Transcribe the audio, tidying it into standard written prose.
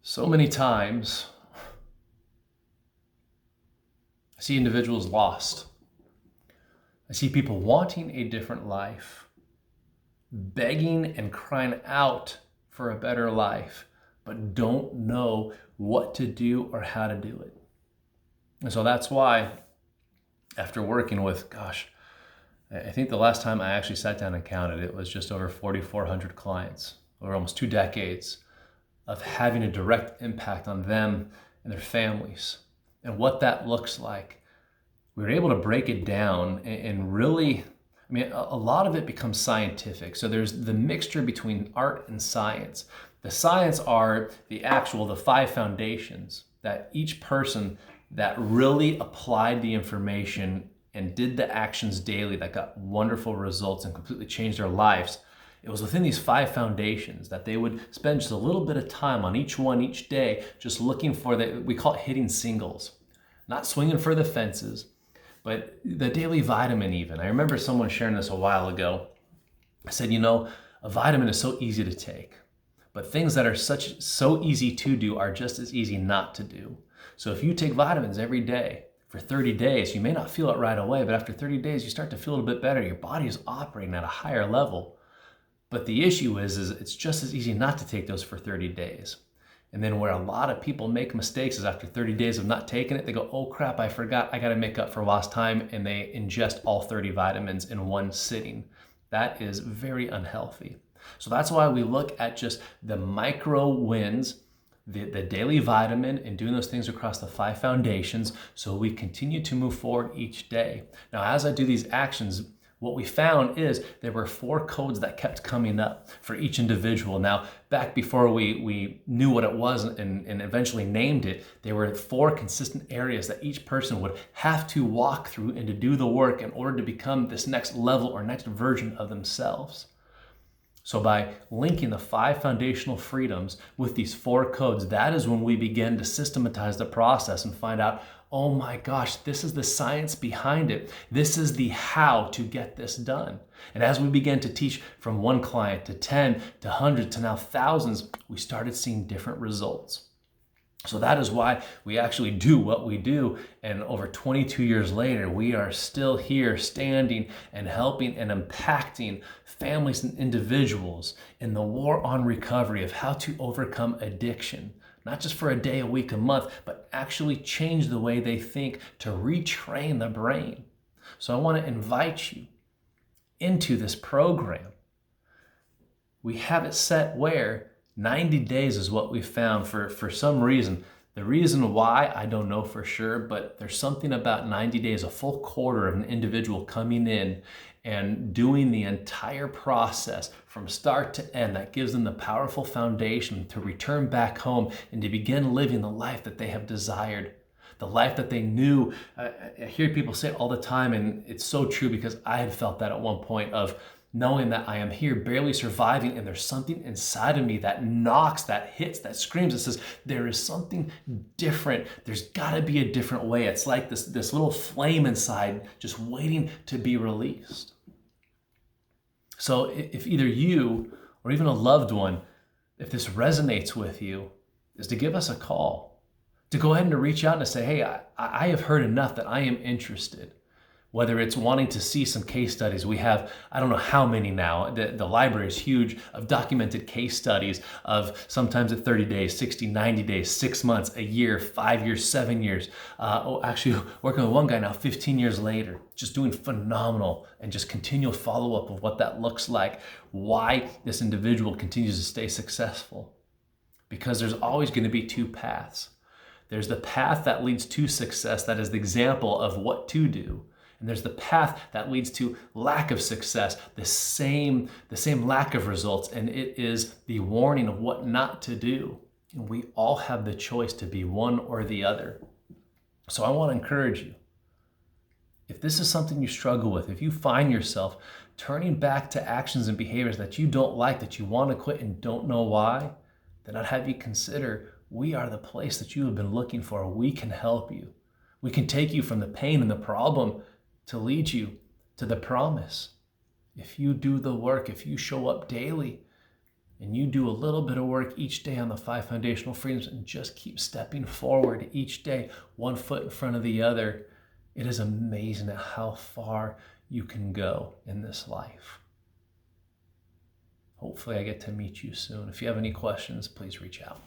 So many times, I see individuals lost. I see people wanting a different life, begging and crying out for a better life, but don't know what to do or how to do it. And so that's why, after working with, I think the last time I actually sat down and counted, it was just over 4,400 clients over almost 2 decades of having a direct impact on them and their families and what that looks like. We were able to break it down and really, a lot of it becomes scientific. So there's the mixture between art and science. The science are the 5 foundations that each person that really applied the information and did the actions daily that got wonderful results and completely changed their lives. It was within these 5 foundations that they would spend just a little bit of time on each one each day, just looking for we call it hitting singles, not swinging for the fences, but the daily vitamin even. I remember someone sharing this a while ago. I said, a vitamin is so easy to take, but things that are so easy to do are just as easy not to do. So if you take vitamins every day for 30 days, you may not feel it right away, but after 30 days, you start to feel a little bit better. Your body is operating at a higher level. But the issue is it's just as easy not to take those for 30 days. And then where a lot of people make mistakes is after 30 days of not taking it, they go, oh crap, I forgot, I gotta make up for lost time, and they ingest all 30 vitamins in one sitting. That is very unhealthy. So that's why we look at just the micro wins, the daily vitamin, and doing those things across the 5 foundations so we continue to move forward each day. Now, as I do these actions, what we found is there were 4 codes that kept coming up for each individual. Now, back before we knew what it was and eventually named it, there were 4 consistent areas that each person would have to walk through and to do the work in order to become this next level or next version of themselves. So by linking the 5 foundational freedoms with these 4 codes, that is when we begin to systematize the process and find out, oh my gosh, this is the science behind it. This is the how to get this done. And as we began to teach from 1 client to 10 to hundreds to now thousands, we started seeing different results. So that is why we actually do what we do. And over 22 years later, we are still here standing and helping and impacting families and individuals in the war on recovery of how to overcome addiction. Not just for a day, a week, a month, but actually change the way they think to retrain the brain. So I want to invite you into this program. We have it set where 90 days is what we found for some reason. The reason why, I don't know for sure, but there's something about 90 days, a full quarter of an individual coming in and doing the entire process from start to end that gives them the powerful foundation to return back home and to begin living the life that they have desired, the life that they knew. I hear people say it all the time, and it's so true because I had felt that at one point of knowing that I am here barely surviving, and there's something inside of me that knocks, that hits, that screams, that says, there is something different. There's gotta be a different way. It's like this little flame inside just waiting to be released. So if either you or even a loved one, if this resonates with you, is to give us a call, to go ahead and to reach out and to say, hey, I have heard enough that I am interested. Whether it's wanting to see some case studies, we have, I don't know how many now, the library is huge, of documented case studies of sometimes at 30 days, 60, 90 days, 6 months, a year, 5 years, 7 years. Actually working with one guy now 15 years later, just doing phenomenal and just continual follow-up of what that looks like, why this individual continues to stay successful. Because there's always going to be 2 paths. There's the path that leads to success, that is the example of what to do. And there's the path that leads to lack of success, the same lack of results, and it is the warning of what not to do. And we all have the choice to be one or the other. So I want to encourage you, if this is something you struggle with, if you find yourself turning back to actions and behaviors that you don't like, that you want to quit and don't know why, then I'd have you consider we are the place that you have been looking for. We can help you. We can take you from the pain and the problem to lead you to the promise. If you do the work, if you show up daily, and you do a little bit of work each day on the 5 foundational freedoms and just keep stepping forward each day, one foot in front of the other, it is amazing at how far you can go in this life. Hopefully I get to meet you soon. If you have any questions, please reach out.